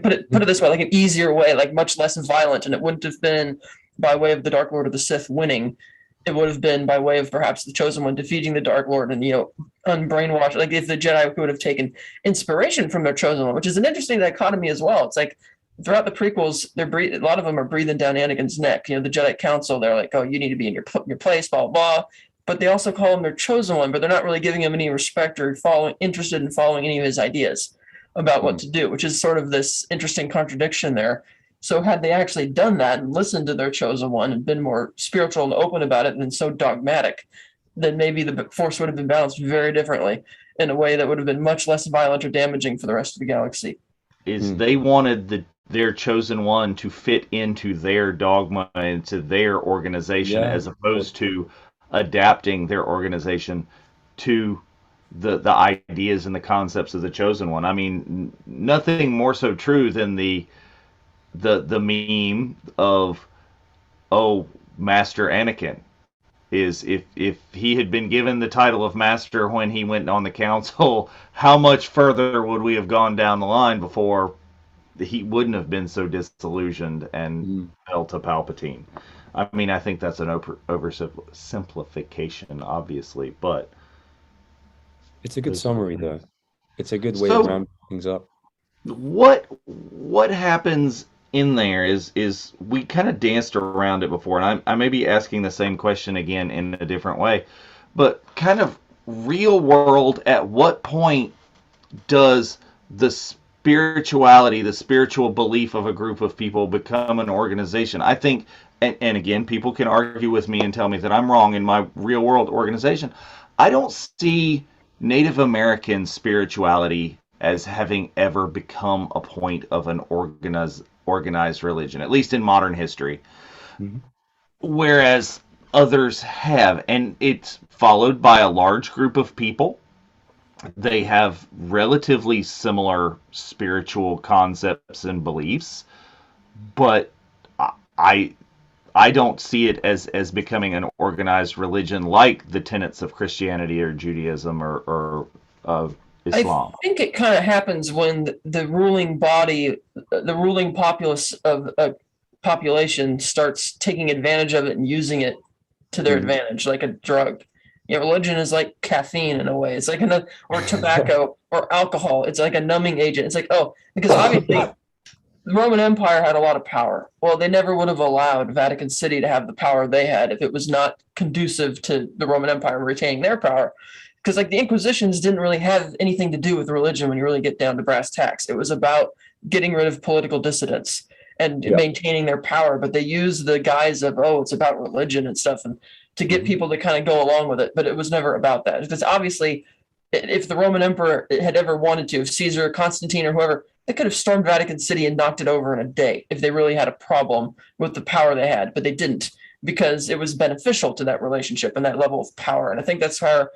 Put it this way, like an easier way, like much less violent, and it wouldn't have been by way of the Dark Lord of the Sith winning. it would have been by way of perhaps the Chosen One defeating the Dark Lord and, unbrainwashed. Like if the Jedi would have taken inspiration from their Chosen One, which is an interesting dichotomy as well. It's like throughout the prequels, a lot of them are breathing down Anakin's neck. The Jedi Council, they're like, oh, you need to be in your place, blah, blah, blah. But they also call him their Chosen One, but they're not really giving him any respect or interested in following any of his ideas about what to do, which is sort of this interesting contradiction there. So had they actually done that and listened to their Chosen One and been more spiritual and open about it than so dogmatic, then maybe the Force would have been balanced very differently in a way that would have been much less violent or damaging for the rest of the galaxy. They wanted their Chosen One to fit into their dogma and to their organization, as opposed to adapting their organization to the ideas and the concepts of the Chosen One. I mean, nothing more so true than the meme of, oh, Master Anakin, is if he had been given the title of Master when he went on the council, how much further would we have gone down the line before he wouldn't have been so disillusioned and fell to Palpatine? I mean, I think that's an oversimplification, obviously, but it's a good summary, though. It's a good way of rounding things up. What happens in there is we kind of danced around it before, and I may be asking the same question again in a different way, but kind of real world, at what point does the spirituality, the spiritual belief of a group of people become an organization? I think, and again, people can argue with me and tell me that I'm wrong in my real world organization. I don't see Native American spirituality as having ever become a point of an organized religion, at least in modern history. Whereas others have, and it's followed by a large group of people. They have relatively similar spiritual concepts and beliefs, but I don't see it as becoming an organized religion like the tenets of Christianity or Judaism or Islam. I think it kind of happens when the ruling body, the ruling populace of a population starts taking advantage of it and using it to their advantage, like a drug. Religion is like caffeine in a way. It's like or tobacco or alcohol. It's like a numbing agent. It's like, because obviously the Roman Empire had a lot of power. Well, they never would have allowed Vatican City to have the power they had if it was not conducive to the Roman Empire retaining their power. Because like the Inquisitions didn't really have anything to do with religion when you really get down to brass tacks. It was about getting rid of political dissidents and maintaining their power. But they used the guise of, it's about religion and stuff, and to get people to kind of go along with it. But it was never about that. Because obviously, if the Roman Emperor had ever wanted to, if Caesar, Constantine, or whoever, they could have stormed Vatican City and knocked it over in a day if they really had a problem with the power they had. But they didn't, because it was beneficial to that relationship and that level of power. And I think that's how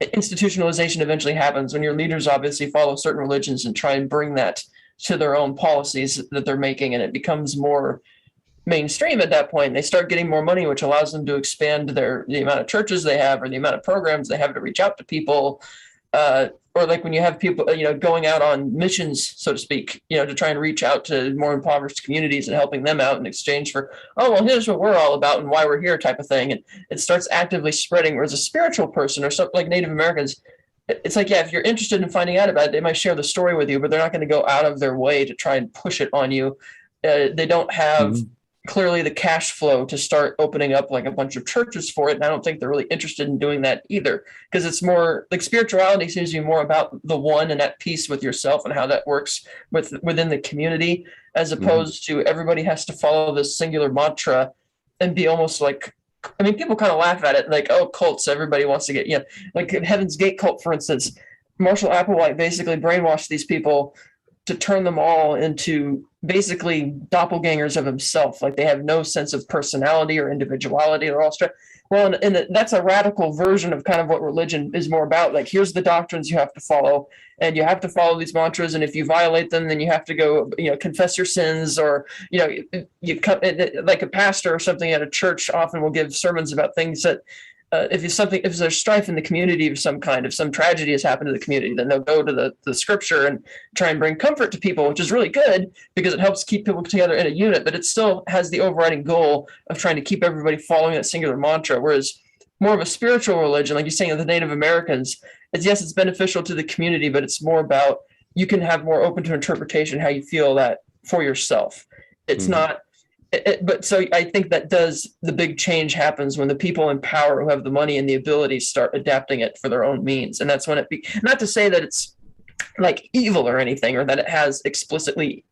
institutionalization eventually happens, when your leaders obviously follow certain religions and try and bring that to their own policies that they're making, and it becomes more mainstream at that point. They start getting more money, which allows them to expand the amount of churches they have or the amount of programs they have to reach out to people. Or like when you have people, going out on missions, so to speak, to try and reach out to more impoverished communities and helping them out in exchange for, here's what we're all about and why we're here type of thing. And it starts actively spreading. Whereas a spiritual person or something like Native Americans, it's like, if you're interested in finding out about it, they might share the story with you, but they're not going to go out of their way to try and push it on you. They don't have clearly the cash flow to start opening up like a bunch of churches for it. And I don't think they're really interested in doing that either, because it's more like spirituality seems to be more about the one and at peace with yourself and how that works within the community, as opposed to everybody has to follow this singular mantra and be almost like, people kind of laugh at it like, cults, everybody wants to get, like Heaven's Gate cult, for instance. Marshall Applewhite basically brainwashed these people to turn them all into basically doppelgangers of himself. Like they have no sense of personality or individuality. They're all well, and that's a radical version of kind of what religion is more about. Like, here's the doctrines you have to follow, and you have to follow these mantras. And if you violate them, then you have to go, confess your sins, or, you cut like a pastor or something at a church often will give sermons about things that if there's strife in the community of some kind, if some tragedy has happened to the community, then they'll go to the scripture and try and bring comfort to people, which is really good because it helps keep people together in a unit, but it still has the overriding goal of trying to keep everybody following that singular mantra. Whereas more of a spiritual religion, like you're saying of the Native Americans, it's beneficial to the community, but it's more about, you can have more open to interpretation how you feel that for yourself. It's not but so I think that the big change happens when the people in power who have the money and the ability start adapting it for their own means. And that's when not to say that it's like evil or anything, or that it has explicitly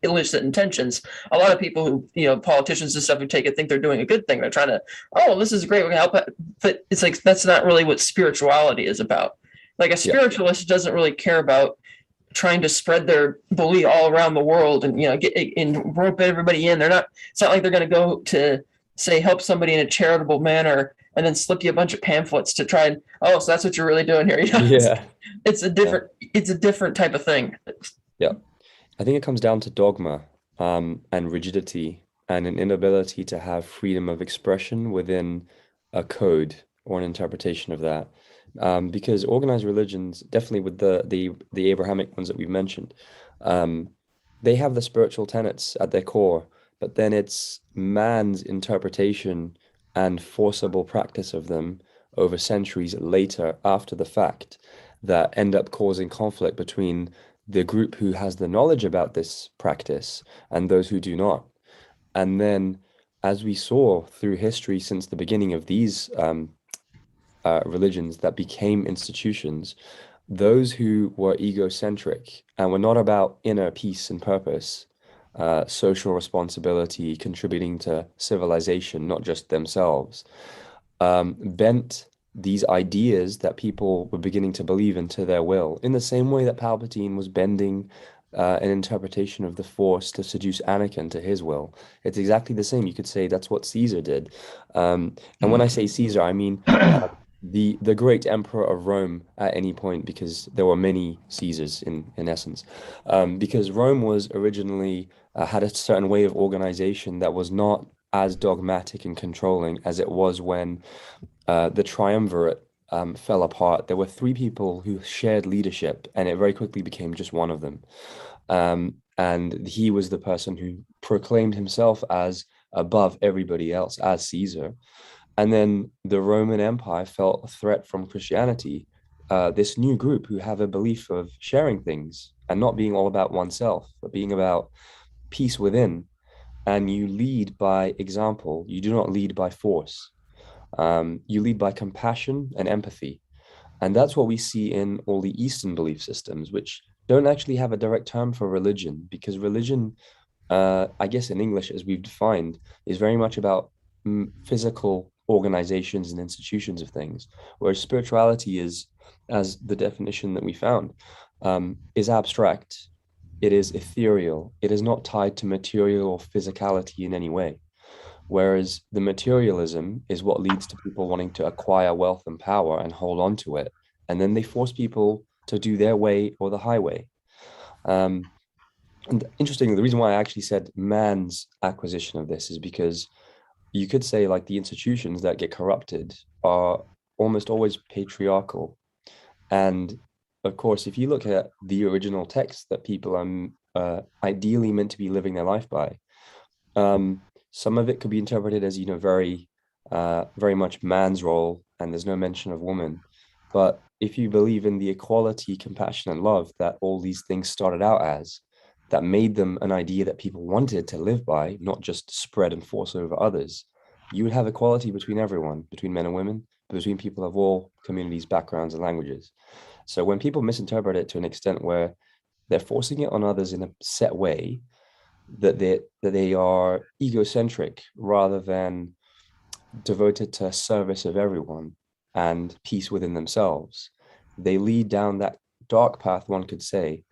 illicit intentions. A lot of people who, politicians and stuff who take it think they're doing a good thing. They're trying to, oh, this is great, we're gonna help it. But it's like, that's not really what spirituality is about. Like a spiritualist doesn't really care about trying to spread their belief all around the world and get and rope everybody in. It's not like they're going to go to say help somebody in a charitable manner and then slip you a bunch of pamphlets to try and, so that's what you're really doing here. It's a different type of thing. I think it comes down to dogma and rigidity and an inability to have freedom of expression within a code or an interpretation of that. Because organized religions, definitely with the Abrahamic ones that we've mentioned, they have the spiritual tenets at their core, but then it's man's interpretation and forcible practice of them over centuries later after the fact that end up causing conflict between the group who has the knowledge about this practice and those who do not. And then, as we saw through history since the beginning of these religions that became institutions, those who were egocentric and were not about inner peace and purpose, social responsibility, contributing to civilization, not just themselves, bent these ideas that people were beginning to believe into their will, in the same way that Palpatine was bending an interpretation of the Force to seduce Anakin to his will. It's exactly the same. You could say that's what Caesar did. And when I say Caesar, I mean the great emperor of Rome at any point, because there were many Caesars in essence, because Rome was originally had a certain way of organization that was not as dogmatic and controlling as it was when the triumvirate fell apart. There were three people who shared leadership, and it very quickly became just one of them. And he was the person who proclaimed himself as above everybody else, as Caesar. And then the Roman Empire felt a threat from Christianity, this new group who have a belief of sharing things and not being all about oneself, but being about peace within. And you lead by example. You do not lead by force. You lead by compassion and empathy. And that's what we see in all the Eastern belief systems, which don't actually have a direct term for religion, because religion, I guess in English, as we've defined, is very much about physical organizations and institutions of things, whereas spirituality is, as the definition that we found, is abstract. It is ethereal. It is not tied to material or physicality in any way. Whereas the materialism is what leads to people wanting to acquire wealth and power and hold on to it. And then they force people to do their way or the highway. And interestingly, the reason why I actually said man's acquisition of this is because you could say like the institutions that get corrupted are almost always patriarchal. And of course, if you look at the original text that people are ideally meant to be living their life by, some of it could be interpreted as, very much man's role, and there's no mention of woman. But if you believe in the equality, compassion, and love that all these things started out as, that made them an idea that people wanted to live by, not just spread and force over others, you would have equality between everyone, between men and women, between people of all communities, backgrounds, and languages. So when people misinterpret it to an extent where they're forcing it on others in a set way, that they are egocentric rather than devoted to service of everyone and peace within themselves, they lead down that dark path, one could say,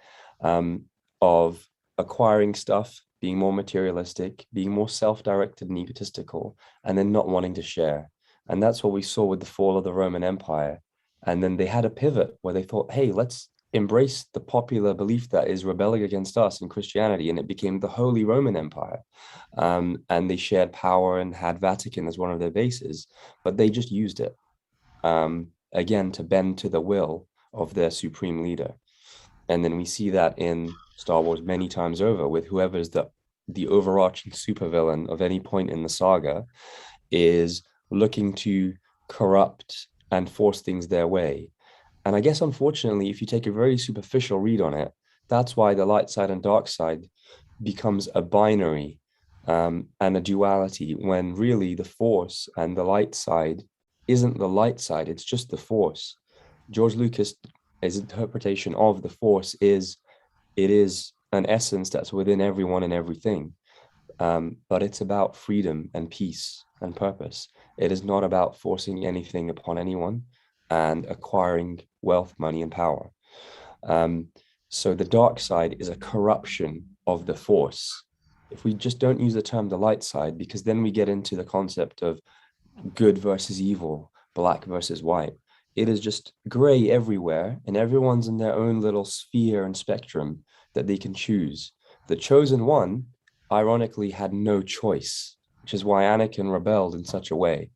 of acquiring stuff, being more materialistic, being more self-directed and egotistical, and then not wanting to share. And that's what we saw with the fall of the Roman Empire. And then they had a pivot where they thought, hey, let's embrace the popular belief that is rebelling against us in Christianity, and it became the Holy Roman Empire. And they shared power and had Vatican as one of their bases, but they just used it. again, to bend to the will of their supreme leader. And then we see that in Star Wars many times over with whoever's the overarching supervillain of any point in the saga is looking to corrupt and force things their way. And I guess, unfortunately, if you take a very superficial read on it, that's why the light side and dark side becomes a binary and a duality, when really the force and the light side isn't the light side, it's just the force. George Lucas, his interpretation of the force is it is an essence that's within everyone and everything. But it's about freedom and peace and purpose. It is not about forcing anything upon anyone and acquiring wealth, money, and power. So the dark side is a corruption of the force. If we just don't use the term the light side, because then we get into the concept of good versus evil, black versus white. It is just gray everywhere, and everyone's in their own little sphere and spectrum that they can choose. The chosen one, ironically, had no choice, which is why Anakin rebelled in such a way.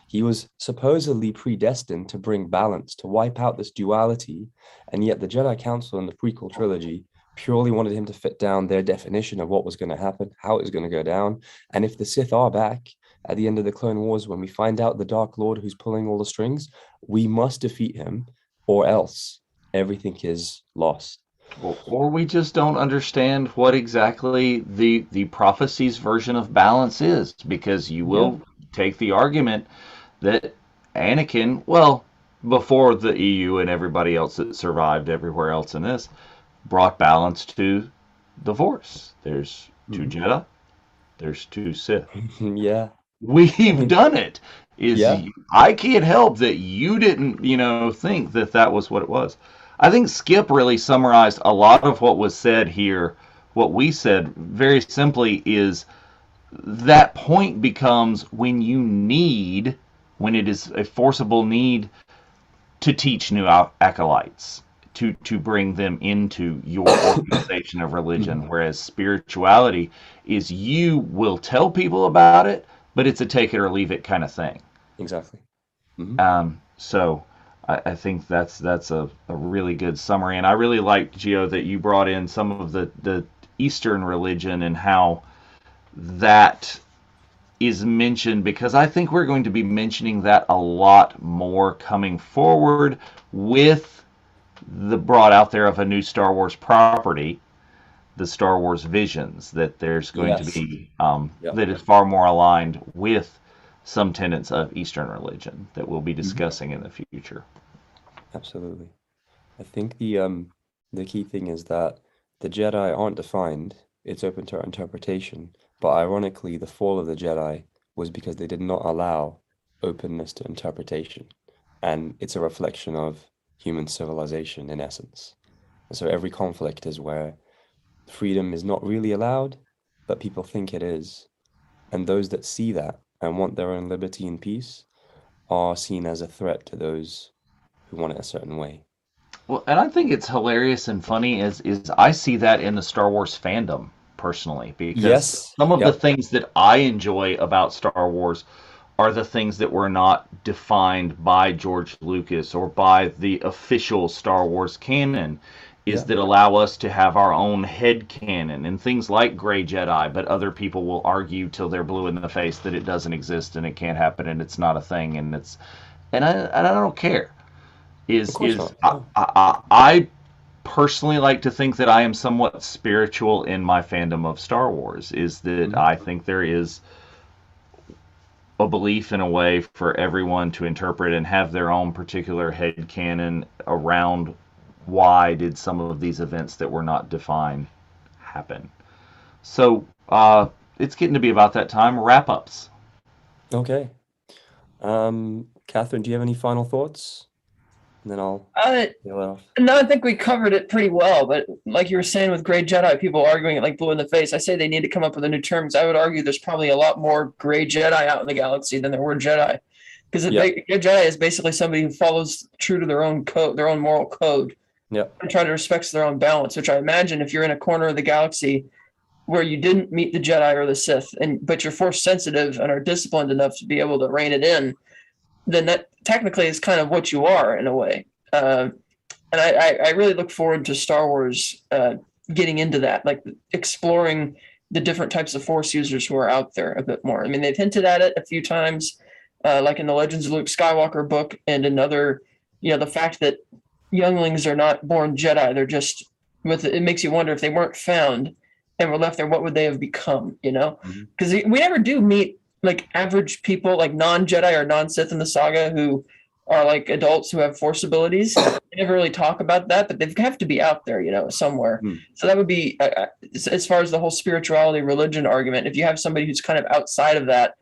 He was supposedly predestined to bring balance, to wipe out this duality, and yet the Jedi Council in the prequel trilogy purely wanted him to fit down their definition of what was going to happen, how it was going to go down. And if the Sith are back at the end of the Clone Wars, when we find out the Dark Lord who's pulling all the strings, we must defeat him, or else everything is lost. Or we just don't understand what exactly the prophecy's version of balance is, because you will take the argument that Anakin, well, before the EU and everybody else that survived everywhere else in this, brought balance to the Force. There's two Jedi, there's two Sith. Yeah. We've done it. Yeah. I can't help that you didn't, think that that was what it was. I think Skip really summarized a lot of what was said here. What we said very simply is that point becomes when it is a forcible need to teach new acolytes, to bring them into your organization of religion, whereas spirituality is you will tell people about it, but it's a take it or leave it kind of thing. Exactly. So I think that's a really good summary, and I really liked, Gio, that you brought in some of the Eastern religion and how that is mentioned, because I think we're going to be mentioning that a lot more coming forward with the brought out there of a new Star Wars property, the Star Wars Visions, that there's going to be that is far more aligned with some tenets of Eastern religion that we'll be discussing in the future. Absolutely. I think the key thing is that the Jedi aren't defined. It's open to interpretation. But ironically, the fall of the Jedi was because they did not allow openness to interpretation. And it's a reflection of human civilization in essence. And so every conflict is where freedom is not really allowed, but people think it is. And those that see that and want their own liberty and peace are seen as a threat to those who want it a certain way. Well, and I think it's hilarious and funny is I see that in the Star Wars fandom personally, because some of the things that I enjoy about Star Wars are the things that were not defined by George Lucas or by the official Star Wars canon, that allow us to have our own head canon and things like Grey Jedi, but other people will argue till they're blue in the face that it doesn't exist and it can't happen and it's not a thing, and I don't care. I personally like to think that I am somewhat spiritual in my fandom of Star Wars, is that I think there is a belief in a way for everyone to interpret and have their own particular headcanon around why did some of these events that were not defined happen. So it's getting to be about that time. Wrap-ups. Okay. Catherine, do you have any final thoughts? And then I'll peel it off. No, I think we covered it pretty well. But like you were saying with Grey Jedi, people arguing it like blue in the face. I say they need to come up with a new term, because I would argue there's probably a lot more Grey Jedi out in the galaxy than there were Jedi. Because Grey Jedi is basically somebody who follows true to their own code, their own moral code, and try to respect their own balance. Which I imagine if you're in a corner of the galaxy where you didn't meet the Jedi or the Sith, but you're force sensitive and are disciplined enough to be able to rein it in, then that technically is kind of what you are in a way. And I really look forward to Star Wars getting into that, like exploring the different types of Force users who are out there a bit more. I mean, they've hinted at it a few times, like in the Legends of Luke Skywalker book, and another, the fact that younglings are not born Jedi; they're just it makes you wonder if they weren't found and were left there, what would they have become? Because we never do meet like average people, like non-Jedi or non-Sith in the saga, who are like adults who have Force abilities. They never really talk about that, but they have to be out there, somewhere. So that would be, as far as the whole spirituality religion argument, if you have somebody who's kind of outside of that,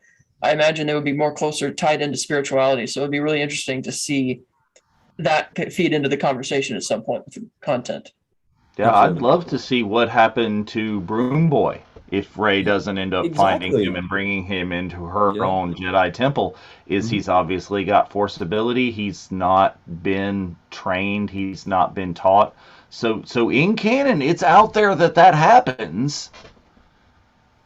I imagine they would be more closer tied into spirituality. So it'd be really interesting to see that feed into the conversation at some point with content. Yeah, Absolutely. I'd love to see what happened to Broom Boy if Rey doesn't end up finding Exactly. him and bringing him into her Yeah. own Jedi temple. He's obviously got Force ability. He's not been trained. He's not been taught. So in canon, it's out there that happens.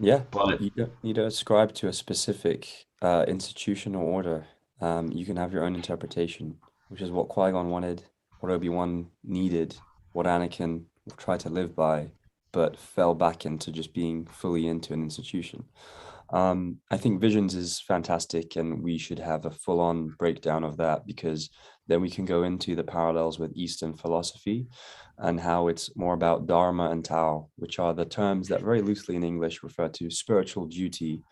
Yeah, But you don't need to ascribe to a specific institution or order. You can have your own interpretation, which is what Qui-Gon wanted, what Obi-Wan needed, what Anakin tried to live by, but fell back into just being fully into an institution. I think Visions is fantastic, and we should have a full-on breakdown of that, because then we can go into the parallels with Eastern philosophy and how it's more about Dharma and Tao, which are the terms that very loosely in English refer to spiritual duty,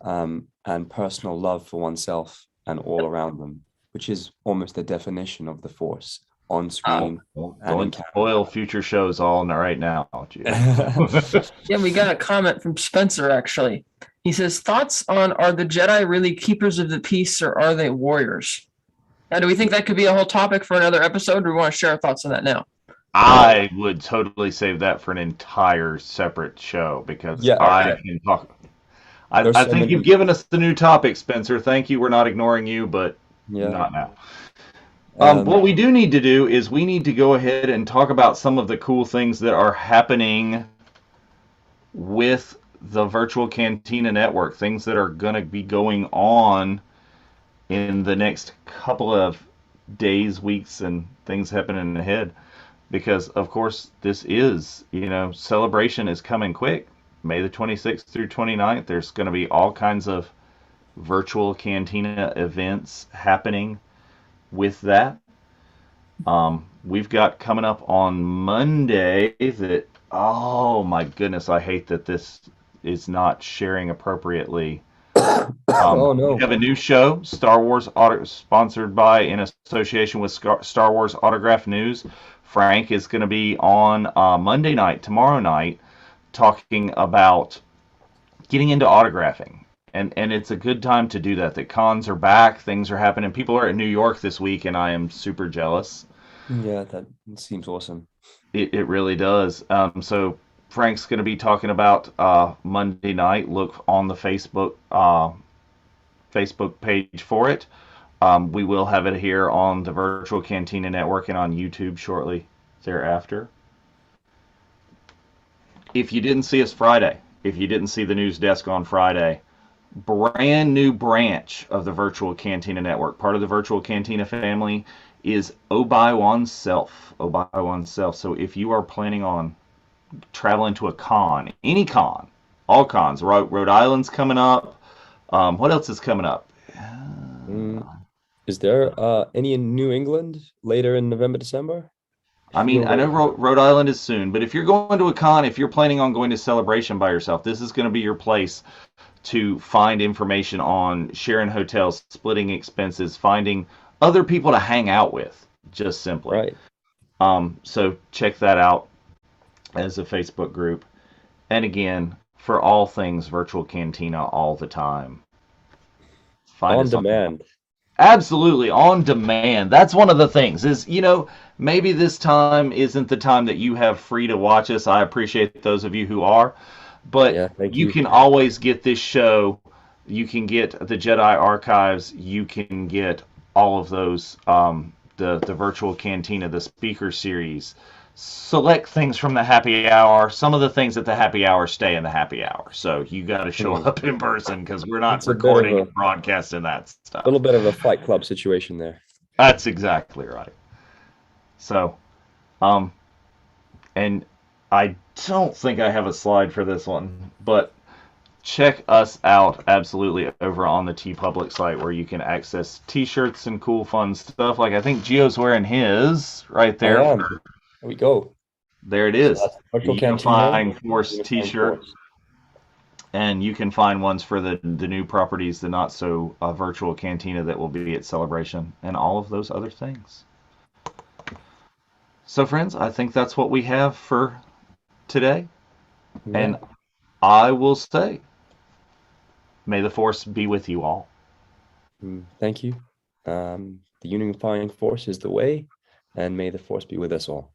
and personal love for oneself and all around them, which is almost the definition of the Force on screen and in don't canon. spoil future shows all right now. Yeah, we got a comment from Spencer, actually. He says, thoughts on, are the Jedi really keepers of the peace, or are they warriors? Now, do we think that could be a whole topic for another episode, or do we want to share our thoughts on that now? I would totally save that for an entire separate show, because Yeah, I okay. can talk. There's I so think many. you've given us the new topic, Spencer. Thank you. We're not ignoring you, but Yeah. not now. Um, What we do need to do is we need to go ahead and talk about some of the cool things that are happening with the virtual Cantina network, things that are going to be going on in the next couple of days, weeks, and things happening ahead. Because, of course, this is, celebration is coming quick. May the 26th through 29th, there's going to be all kinds of virtual Cantina events happening with that. We've got coming up on Monday that, oh my goodness, I hate that this is not sharing appropriately. oh no. We have a new show, Star Wars sponsored by, in association with Star Wars Autograph News. Frank is going to be on Monday night, tomorrow night, talking about getting into autographing. And it's a good time to do that. The cons are back, things are happening. People are in New York this week, and I am super jealous. Yeah, that seems awesome. It really does. So Frank's going to be talking about Monday night. Look on the Facebook page for it. We will have it here on the Virtual Cantina Network and on YouTube shortly thereafter. If you didn't see us Friday, if you didn't see the news desk on Friday, brand new branch of the Virtual Cantina Network, part of the Virtual Cantina family, is ObiWans Self. ObiWans Self. So if you are planning on traveling to a con, any con, all cons, Rhode Island's coming up. What else is coming up? Is there any in New England later in November, December? I mean, I know Rhode Island is soon, but if you're going to a con, if you're planning on going to Celebration by yourself, this is going to be your place to find information on sharing hotels, splitting expenses, finding other people to hang out with, just simply. Right. So check that out as a Facebook group. And again, for all things Virtual Cantina all the time. Find On us demand. Absolutely, on demand. That's one of the things is, maybe this time isn't the time that you have free to watch us. I appreciate those of you who are. But Yeah, thank you you. can always get this show. You can get the Jedi archives. You can get all of those, the Virtual Cantina, the speaker series. select things from the happy hour. Some of the things at the happy hour stay in the happy hour. So you got to show up in person because we're not It's a bit of recording a and broadcasting that stuff. little bit of a Fight Club situation there. That's exactly right. So, and I don't think I have a slide for this one, but check us out absolutely over on the TeePublic site where you can access t-shirts and cool fun stuff. Like I think Gio's wearing his right there. I am. There we go. There it So is. that's Virtual The Cantina, Unifying Force Unifying t-shirt. Force. And you can find ones for the new properties, the not so virtual cantina that will be at Celebration, and all of those other things. So, friends, I think that's what we have for today. Yeah. And I will say, may the Force be with you all. Thank you. The Unifying Force is the way, and may the Force be with us all.